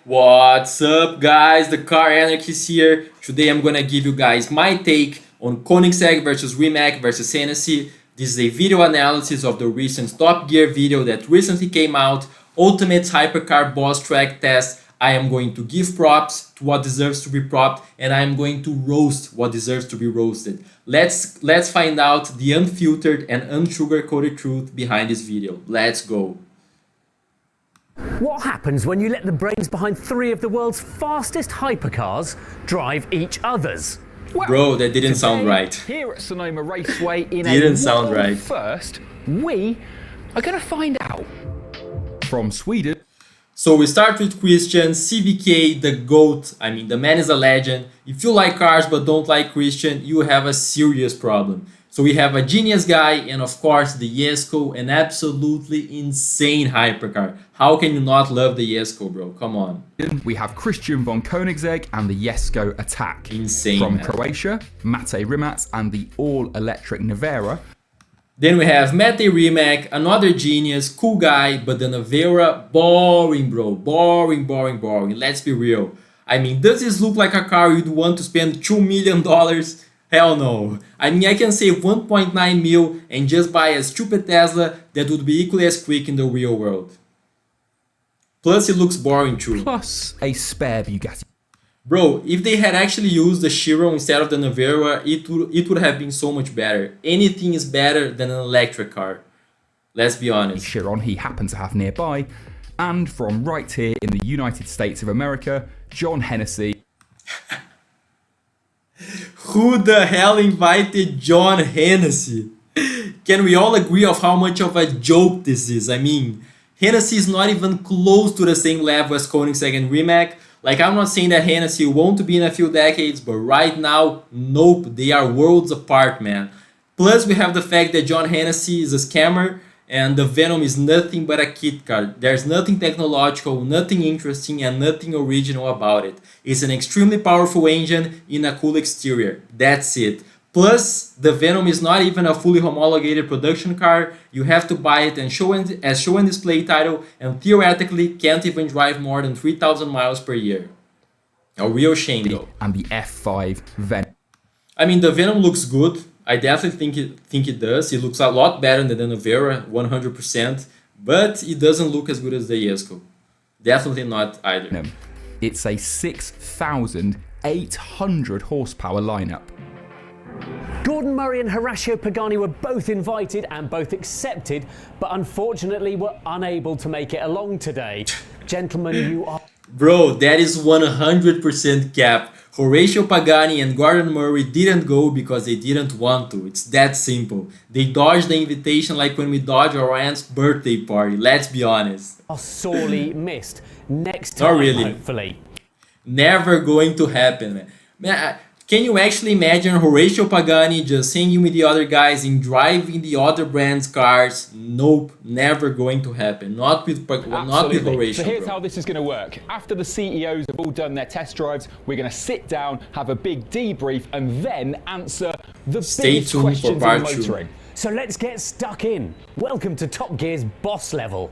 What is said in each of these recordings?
What's up, guys? The car anarchist here. Today I'm gonna give you guys my take on Koenigsegg versus Rimac versus Hennessey. This is a video analysis of the recent Top Gear video that recently came out, Ultimate Hypercar Boss Track Test. I am going to give props to what deserves to be propped, and I am going to roast what deserves to be roasted. Let's find out the unfiltered and unsugar-coated truth behind this video. Let's go. What happens when you let the brains behind three of the world's fastest hypercars drive each other's? Well, bro, that didn't sound right. Here at Sonoma Raceway in didn't sound right. First, we are going to find out. From Sweden. So we start with Christian, CVK, the GOAT. I mean, the man is a legend. If you like cars but don't like Christian, you have a serious problem. So we have a genius guy and of course the Jesko, an absolutely insane hypercar. How can you not love the Jesko, bro? Come on. We have Christian von Koenigsegg and the Jesko Attack. Insane. From man. Croatia, Mate Rimac and the all-electric Nevera. Then we have Mate Rimac, another genius, cool guy, but the Nevera, boring, bro. Boring. Let's be real. I mean, does this look like a car you'd want to spend $2 million? Hell no. I mean, I can save 1.9 mil and just buy a stupid Tesla that would be equally as quick in the real world. Plus, it looks boring too. Plus a spare Bugatti. Bro, if they had actually used the Chiron instead of the Nevera, it would have been so much better. Anything is better than an electric car. Let's be honest. Chiron he happened to have nearby. And from right here in the United States of America, John Hennessey. Who the hell invited John Hennessey? Can we all agree of how much of a joke this is? I mean, Hennessey is not even close to the same level as Koenigsegg and Rimac. Like, I'm not saying that Hennessey won't be in a few decades, but right now, nope, they are worlds apart, man. Plus, we have the fact that John Hennessey is a scammer, and the Venom is nothing but a kit car. There's nothing technological, nothing interesting, and nothing original about it. It's an extremely powerful engine in a cool exterior. That's it. Plus, the Venom is not even a fully homologated production car. You have to buy it and show and display title, and theoretically can't even drive more than 3,000 miles per year. A real shame though. And the F5 Venom. I mean, the Venom looks good. I definitely think it does. It looks a lot better than the Nevera, 100%. But it doesn't look as good as the Jesko. Definitely not either. It's a 6,800 horsepower lineup. Gordon Murray and Horacio Pagani were both invited and both accepted, but unfortunately were unable to make it along today. Gentlemen, you are... Bro, that is 100% cap. Horacio Pagani and Gordon Murray didn't go because they didn't want to. It's that simple. They dodged the invitation like when we dodge our aunt's birthday party. Let's be honest. Are sorely missed. Next time, not really. Hopefully. Never going to happen, man. Can you actually imagine Horacio Pagani just hanging with the other guys and driving the other brand's cars? Nope, never going to happen. Not with Horacio. So here's how this is going to work. After the CEOs have all done their test drives, we're going to sit down, have a big debrief, and then answer the biggest questions in motoring. So let's get stuck in. Welcome to Top Gear's boss level.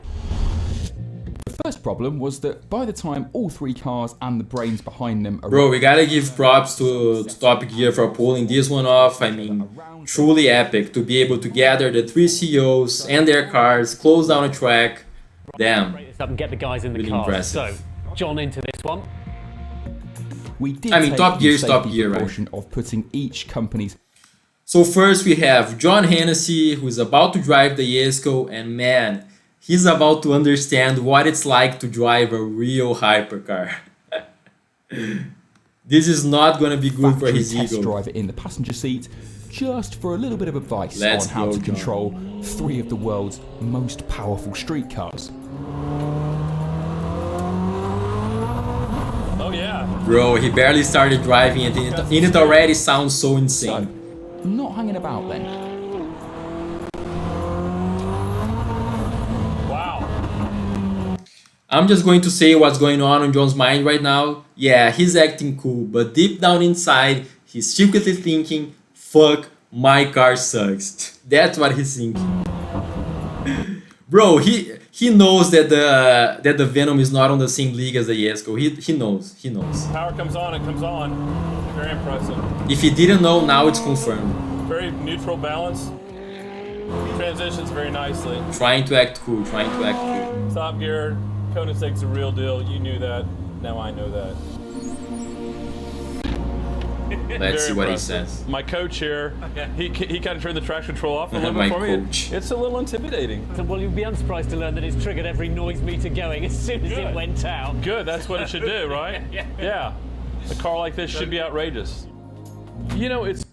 The first problem was that by the time all three cars and the brains behind them are... Bro, we gotta give props to Top Gear for pulling this one off. I mean, truly epic to be able to gather the three CEOs and their cars, close down a track. Damn. Up and get the guys in the really cars. impressive. So, John into this one. We did Top Gear is Top Gear, right? Of putting each company's... So first we have John Hennessey, who is about to drive the Jesko, and man, he's about to understand what it's like to drive a real hypercar. This is not going to be good for his ego. Driver in the passenger seat, just for a little bit of advice on how to control three of the world's most powerful street cars. Oh yeah. Bro, he barely started driving and it already sounds so insane. So, not hanging about then. I'm just going to say what's going on John's mind right now. Yeah, he's acting cool, but deep down inside, he's secretly thinking, fuck, my car sucks. That's what he's thinking. Bro, he he knows that the Venom is not on the same league as the Jesko. He knows. Power comes on, it comes on. Very impressive. If he didn't know, now it's confirmed. Very neutral balance. Transitions very nicely. Trying to act cool. Top gear. Koenigsegg's the real deal. You knew that. Now I know that. Let's see what he says. My coach here, he kind of turned the traction control off a little My bit for me. coach. It's a little intimidating. Well, you'd be unsurprised to learn that it's triggered every noise meter going as soon as it went out. Good, that's what it should do, right? Yeah. A car like this should be outrageous. You know, it's...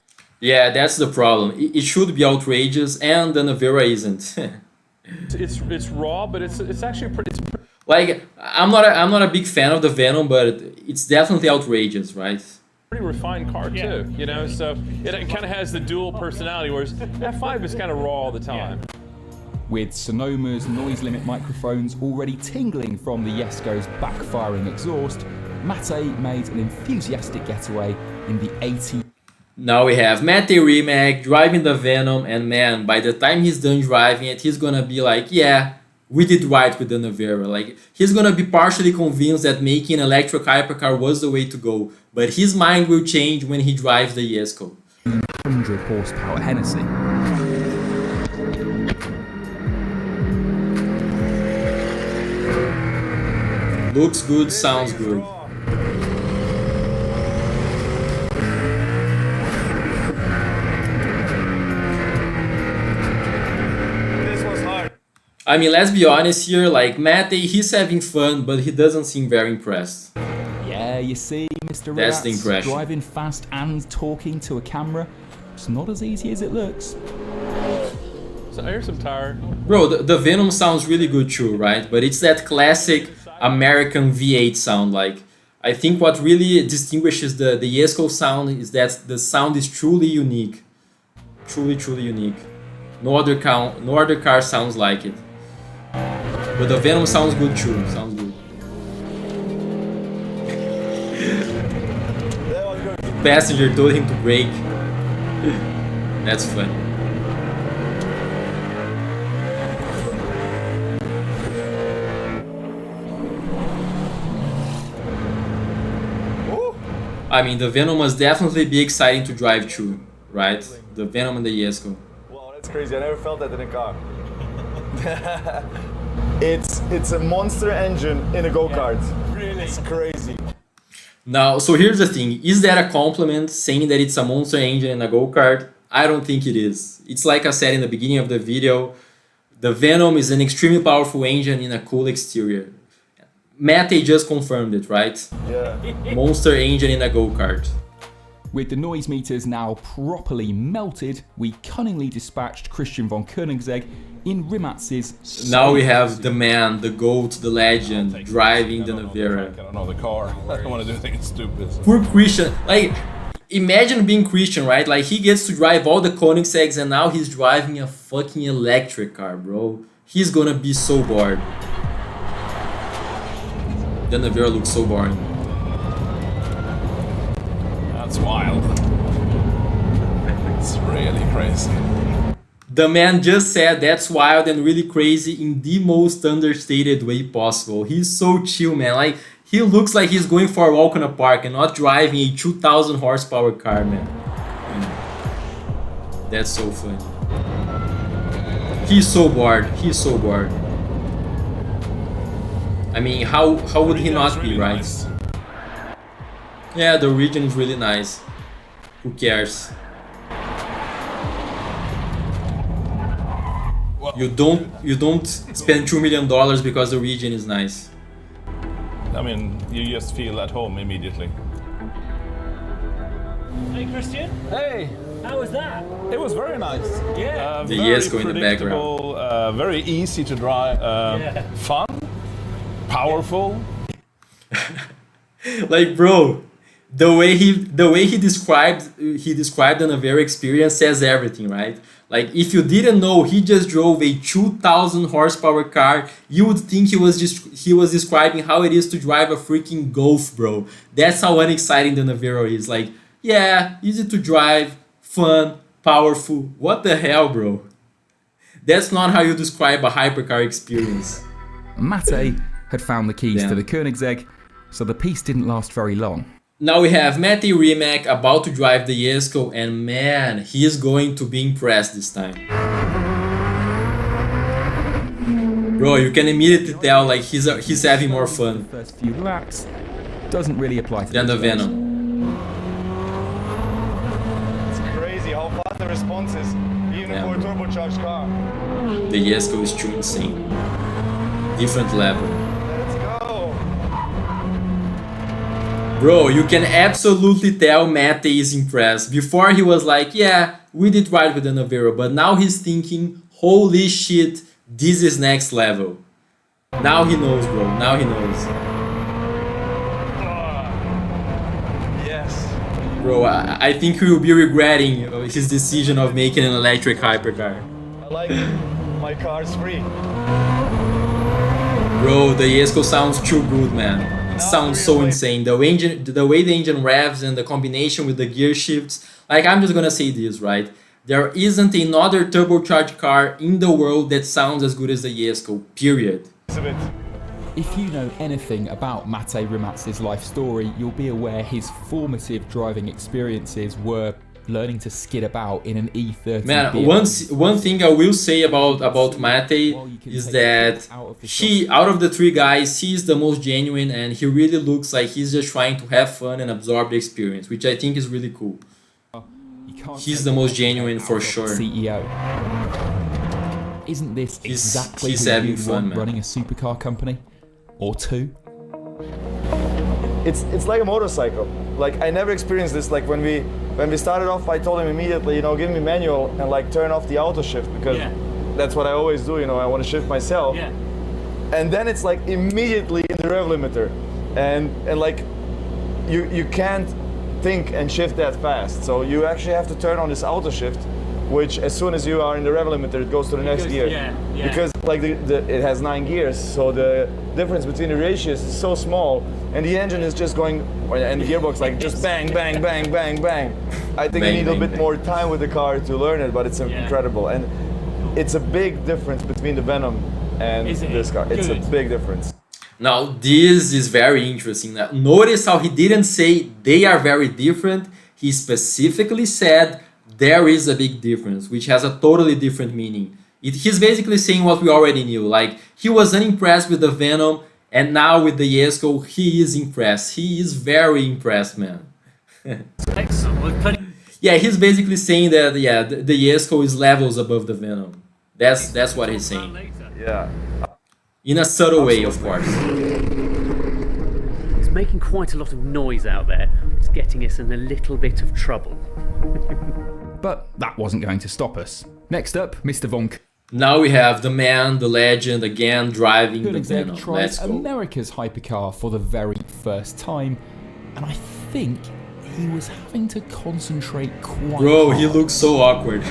Yeah, that's the problem. It should be outrageous, and the Navera isn't. It's raw, but it's actually pretty... Like, I'm not a big fan of the Venom, but it's definitely outrageous, right? Pretty refined car too, you know, so it kind of has the dual personality, whereas F5 is kind of raw all the time. With Sonoma's noise limit microphones already tingling from the Jesko's backfiring exhaust, Mate made an enthusiastic getaway in the 80. Now we have Mate Rimac driving the Venom, and man, by the time he's done driving it, he's gonna be like, yeah, we did right with the Navera. Like, he's gonna be partially convinced that making an electric hypercar was the way to go, but his mind will change when he drives the Jesko. 100 horsepower Hennessey. Looks good, sounds good. I mean, let's be honest here, like, Mate, he's having fun, but he doesn't seem very impressed. Yeah, you see, Mr. That's the Rats, impression. driving fast and talking to a camera, it's not as easy as it looks. So here's some tire. Bro, the Venom sounds really good too, right? But it's that classic American V8 sound. Like, I think what really distinguishes the Jesko sound is that the sound is truly unique. Truly unique. No other car sounds like it. But the Venom sounds good too. Sounds good. The passenger told him to brake. That's funny. I mean, the Venom must definitely be exciting to drive too, right? The Venom and the Jesko. Wow, that's crazy. I never felt that in a car. It's a monster engine in a go-kart. Yeah, really? It's crazy. Now, so here's the thing. Is that a compliment, saying that it's a monster engine in a go-kart? I don't think it is. It's like I said in the beginning of the video, the Venom is an extremely powerful engine in a cool exterior. Mate just confirmed it, right? Yeah. Monster engine in a go-kart. With the noise meters now properly melted, we cunningly dispatched Christian von Koenigsegg in Rimac's... Now we have the man, the GOAT, the legend, driving the Navera. I don't know the car. I don't want to do anything stupid. Poor Christian. Like, imagine being Christian, right? Like, he gets to drive all the Koenigsegg's and now he's driving a fucking electric car, bro. He's gonna be so bored. The Navera looks so boring. That's wild. It's really crazy. The man just said that's wild and really crazy in the most understated way possible. He's so chill, man. Like, he looks like he's going for a walk in a park and not driving a 2,000 horsepower car, man. That's so funny. He's so bored. He's so bored. I mean, how would he not be, right? Nice. Yeah, the region is really nice. Who cares? You don't spend $2 million because the region is nice. I mean, you just feel at home immediately. Hey, Christian. Hey, How was that? it was very nice. Yeah. The Very Jesko in the background. predictable, very easy to drive, fun, powerful. Like, bro, the way he described the Navera experience says everything, right? Like, if you didn't know he just drove a 2,000 horsepower car, you would think he was describing how it is to drive a freaking Golf, bro. That's how unexciting the Navera is. Like, yeah, easy to drive, fun, powerful. What the hell, bro? That's not how you describe a hypercar experience. Mate had found the keys to the Koenigsegg, so the peace didn't last very long. Now we have Mate Rimac about to drive the Jesko, and man, he is going to be impressed this time. Bro, you can immediately tell like he's having more fun. The first few laps doesn't really apply to than the Venom. It's crazy how fast the response is, even for a turbocharged car. The Jesko is too insane. Different level. Let's go! Bro, you can absolutely tell Mate is impressed. Before he was like, yeah, we did right with the Navarro, but now he's thinking, holy shit, this is next level. Now he knows, bro. Now he knows. Yes. Bro, I think he will be regretting his decision of making an electric hypercar. I like it. My car's free. Bro, the Jesko sounds too good, man. It sounds so insane. The way the engine revs and the combination with the gear shifts. Like, I'm just gonna say this, right? There isn't another turbocharged car in the world that sounds as good as the Jesko, period. If you know anything about Mate Rimac's life story, you'll be aware his formative driving experiences were learning to skid about in an E30. Man, one thing I will say about Mate is that out of the three guys, he's the most genuine, and he really looks like he's just trying to have fun and absorb the experience, which I think is really cool. He's the most genuine for sure. CEO. Isn't this exactly he's who having you fun, want man. running a supercar company? Or two? It's like a motorcycle. Like, I never experienced this. Like, when we started off, I told him immediately, give me manual and like turn off the auto shift, because that's what I always do, I want to shift myself. Yeah. And then it's like immediately in the rev limiter, and like you can't think and shift that fast. So you actually have to turn on this auto shift, which as soon as you are in the rev limiter, it goes to the next gear. Because like it has 9 gears, so the difference between the ratios is so small, and the engine is just going, and the gearbox like just bang, bang, bang, bang, bang. I think you need a bit more time with the car to learn it, but it's incredible. And it's a big difference between the Venom and this car. It's a big difference. Now, this is very interesting. Now, notice how he didn't say they are very different. He specifically said there is a big difference, which has a totally different meaning. He's basically saying what we already knew. Like, he was unimpressed with the Venom, and now with the Jesko, he is impressed. He is very impressed, man. Excellent. Yeah, he's basically saying that, the Jesko is levels above the Venom. That's what he's saying. Yeah. In a subtle way, of course. It's making quite a lot of noise out there. It's getting us in a little bit of trouble. But that wasn't going to stop us. Next up, Mr. Vonk. Now we have the man, the legend, again driving the Venom. Koenigsegg Let's tries go. America's hypercar for the very first time, and I think he was having to concentrate quite Bro, hard. he looks so awkward.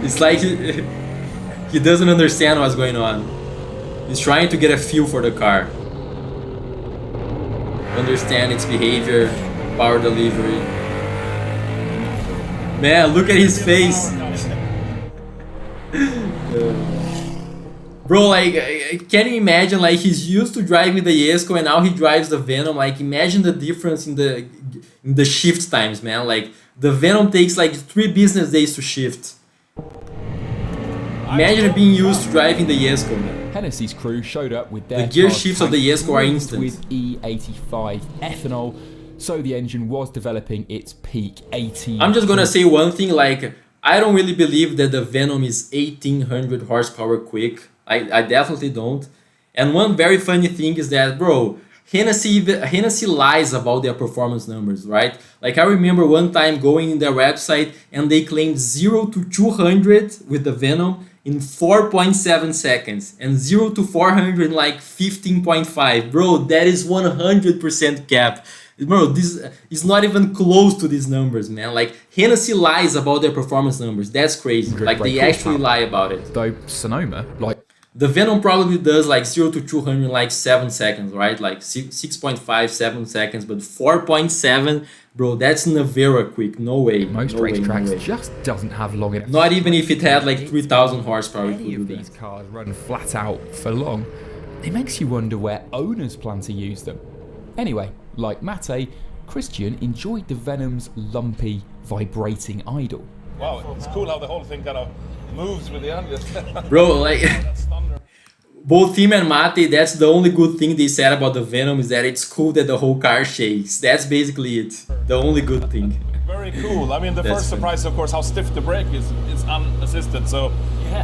It's like he doesn't understand what's going on. He's trying to get a feel for the car. Understand its behavior, power delivery. Man, look at his face. Bro, like, can you imagine, like, he's used to driving the Jesko and now he drives the Venom. Like, imagine the difference in the shift times, man. Like, the Venom takes like 3 business days to shift. Imagine being used to driving the Jesko, man. Hennessey's crew showed up with their The gear cars shifts of the tanked Jesko are instant. with E85 ethanol, so the engine was developing its peak 18. I'm just gonna say one thing, like, I don't really believe that the Venom is 1800 horsepower quick. I definitely don't. And one very funny thing is that, bro, Hennessey lies about their performance numbers, right? Like, I remember one time going in their website and they claimed 0 to 200 with the Venom in 4.7 seconds and 0 to 400 in like 15.5. Bro, that is 100% cap. Bro, this is not even close to these numbers, man. Like, Hennessey lies about their performance numbers. That's crazy. Like, they actually lie about it. Though Sonoma, like... The Venom probably does like 0 to 200 in like 7 seconds, right? Like 6.5, 7 seconds, but 4.7, bro, that's Nevera quick. No way. Most no racetracks way, no just doesn't have long enough. Not even if it had like 3,000 horsepower, it Any would of do these that. cars run flat out for long. It makes you wonder where owners plan to use them. Anyway, like Mate, Christian enjoyed the Venom's lumpy, vibrating idle. Wow, it's cool how the whole thing kind of moves with the engine. Bro, like, That's thunder. both him and Mate, that's the only good thing they said about the Venom is that it's cool that the whole car shakes. That's basically it. The only good thing. Very cool. I mean, the That's first surprise, of course, how stiff the brake is. It's unassisted, so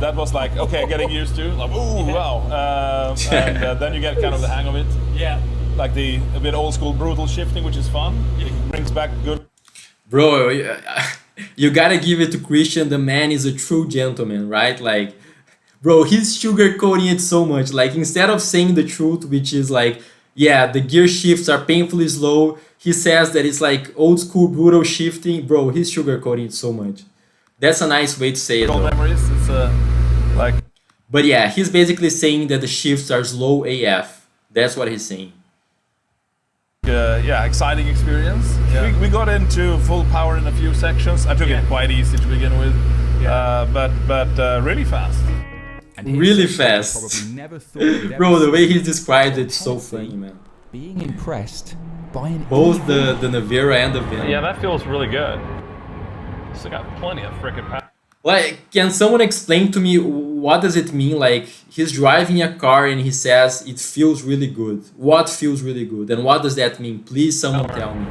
that was like, okay, getting used to. Like, ooh, wow. And then you get kind of the hang of it. Yeah. Like a bit old school brutal shifting, which is fun. It brings back good. Bro, you gotta give it to Christian. The man is a true gentleman, right? Like, bro, he's sugarcoating it so much. Like, instead of saying the truth, which is like, yeah, the gear shifts are painfully slow, he says that it's like old school brutal shifting. Bro, he's sugarcoating it so much. That's a nice way to say it, though. Memories. It's like. But yeah, he's basically saying that the shifts are slow AF. That's what he's saying. Yeah, exciting experience. Yeah. We got into full power in a few sections. I took it quite easy to begin with, but really fast. And Really here's fast. something I probably never thought we'd ever Bro, the see. way he described it's so Hennessey funny, man. Being impressed by an Both the Nevera and the Venom. Yeah, that feels really good. Still got plenty of frickin' power. Like, can someone explain to me what does it mean? Like, he's driving a car and he says it feels really good. What feels really good? And what does that mean? Please, someone tell me.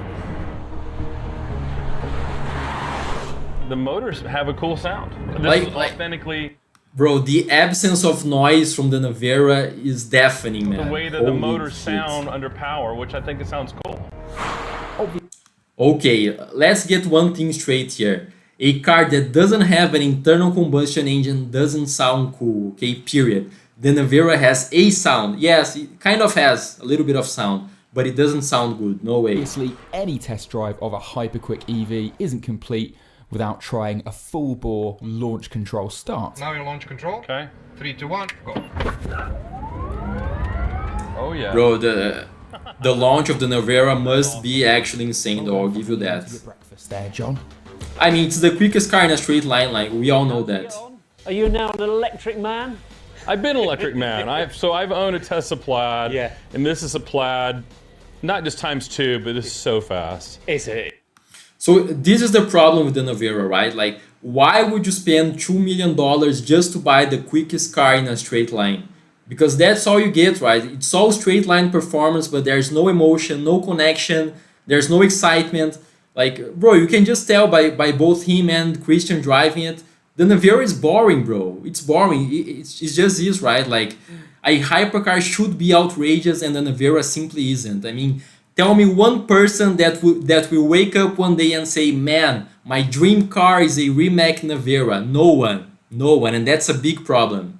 The motors have a cool sound. This Like- is authentically Bro, the absence of noise from the Nevera is deafening, man. the way that the Holy motors shit. sound under power, which I think it sounds cool. Okay, let's get one thing straight here. A car that doesn't have an internal combustion engine doesn't sound cool, okay, period. The Nevera has a sound. Yes, it kind of has a little bit of sound, but it doesn't sound good, no way. Obviously, any test drive of a hyperquick EV isn't complete without trying a full-bore launch control start. Now your launch control. Okay. 3, 2, 1, go. Oh yeah. Bro, the launch of the Nevera must be actually insane, though, I'll give you that. Your breakfast there, John. I mean, it's the quickest car in a straight line, like, we all know that. Are you now an electric man? I've been an electric man. I've owned a Tesla Plaid. Yeah. And this is a Plaid, not just ×2, but this is so fast. Is it? So this is the problem with the Nevera, right? Like, why would you spend $2 million just to buy the quickest car in a straight line? Because that's all you get, right? It's all straight line performance, but there's no emotion, no connection, there's no excitement. Like, bro, you can just tell by both him and Christian driving it, the Nevera is boring, bro. It's boring. It just is, right? Like, a hypercar should be outrageous and the Nevera simply isn't. I mean, tell me one person that will wake up one day and say, man, my dream car is a Rimac Nevera. No one, and that's a big problem.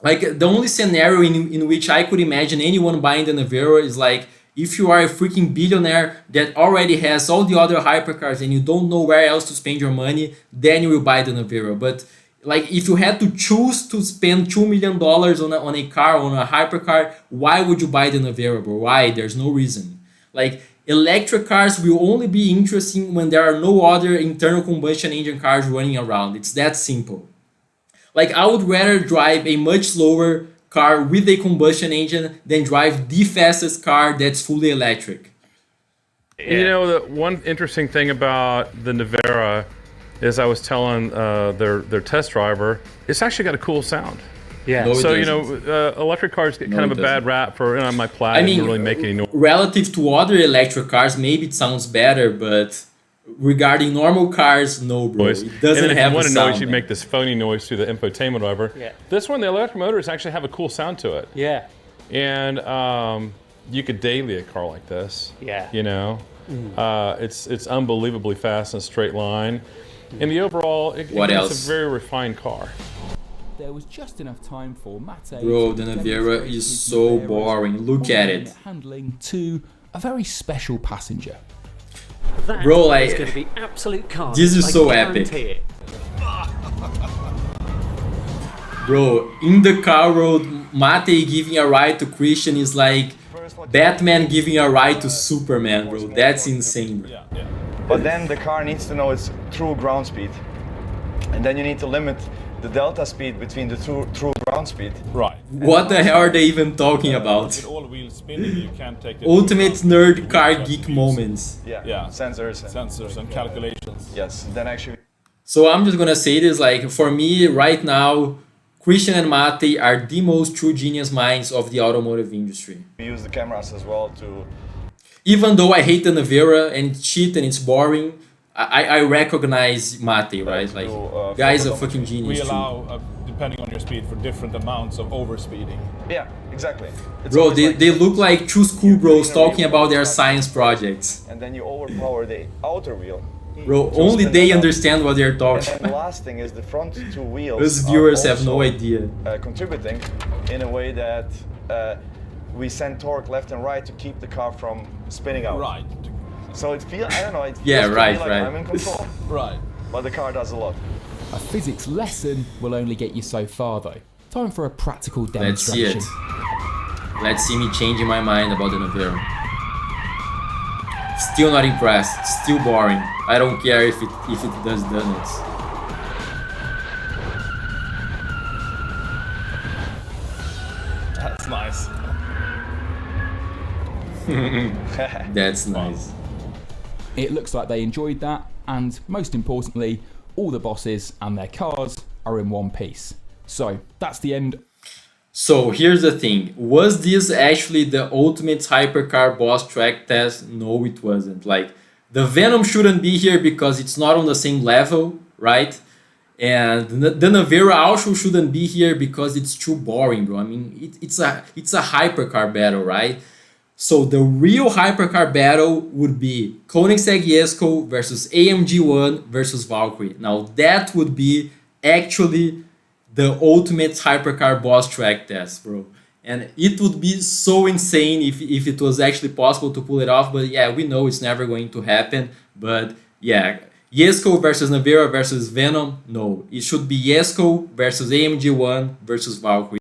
Like, the only scenario in which I could imagine anyone buying the Nevera is like, if you are a freaking billionaire that already has all the other hypercars and you don't know where else to spend your money, then you will buy the Nevera. But like, if you had to choose to spend $2 million on a car, on a hypercar, why would you buy the Nevera, bro? Why? There's no reason. Like, electric cars will only be interesting when there are no other internal combustion engine cars running around. It's that simple. Like, I would rather drive a much slower car with a combustion engine than drive the fastest car that's fully electric. You know, the one interesting thing about the Nevera is I was telling their test driver, it's actually got a cool sound. Yeah. No, it So, you doesn't. know, electric cars get No, kind it of a bad doesn't. rap for, my Plaid I mean, doesn't really make any noise. relative to other electric cars, maybe it sounds better, but regarding normal cars, no, bro. It And doesn't then if have you a want to sound. noise, you'd make this phony noise through the infotainment, whatever. Yeah. This one, the electric motors actually have a cool sound to it. Yeah. And you could daily a car like this. Yeah. You know, it's unbelievably fast in a straight line, and the overall, What it's else? a very refined car. There was just enough time for Mate Bro, to the Nevera demonstrate is his so Nevera's boring. Look at it. one-minute handling to a very special passenger. That Bro, like, is going to be absolute carnage. this is I so guarantee epic. it. Bro, in the car road, Mate giving a ride to Christian is like Batman giving a ride to Superman, bro. That's insane, bro. But then the car needs to know its true ground speed. And then you need to limit the delta speed between the true ground speed. Right. What the hell are they even talking about? With all wheels spinning, you can't take the Ultimate nerd car geek moments. Yeah. Sensors and calculations. Yes. Then actually. So I'm just gonna say this, like, for me right now, Christian and Mate are the most true genius minds of the automotive industry. We use the cameras as well to. Even though I hate the Nevera and it's cheap and it's boring, I recognize Mate, right? Like, guy's a fucking genius. We allow, depending on your speed, for different amounts of overspeeding. Yeah, exactly. Bro, they look like two schoolbros talking about their science projects. And then you overpower the outer wheel. Bro, only they understand what they're talking about. And the last thing is the front two wheels. Those viewers have no idea. Contributing in a way that we send torque left and right to keep the car from spinning out. Right. So it feels, I don't know, it feels yeah, right, like right. I'm in control. Right. But the car does a lot. A physics lesson will only get you so far though. Time for a practical demonstration. Let's see it. Let's see me changing my mind about the Nevera. Still not impressed. Still boring. I don't care if it does donuts. That's nice. That's nice. It looks like they enjoyed that, and most importantly, all the bosses and their cars are in one piece. So that's the end. So here's the thing. Was this actually the ultimate hypercar boss track test? No, it wasn't. Like, the Venom shouldn't be here because it's not on the same level, right? And the Nevera also shouldn't be here because it's too boring, bro. I mean, it's a hypercar battle, right? So the real hypercar battle would be Koenigsegg Jesko versus AMG 1 versus Valkyrie. Now that would be actually the ultimate hypercar boss track test, bro. And it would be so insane if it was actually possible to pull it off. But yeah, we know it's never going to happen. But yeah, Jesko versus Nevera versus Venom, no. It should be Jesko versus AMG 1 versus Valkyrie.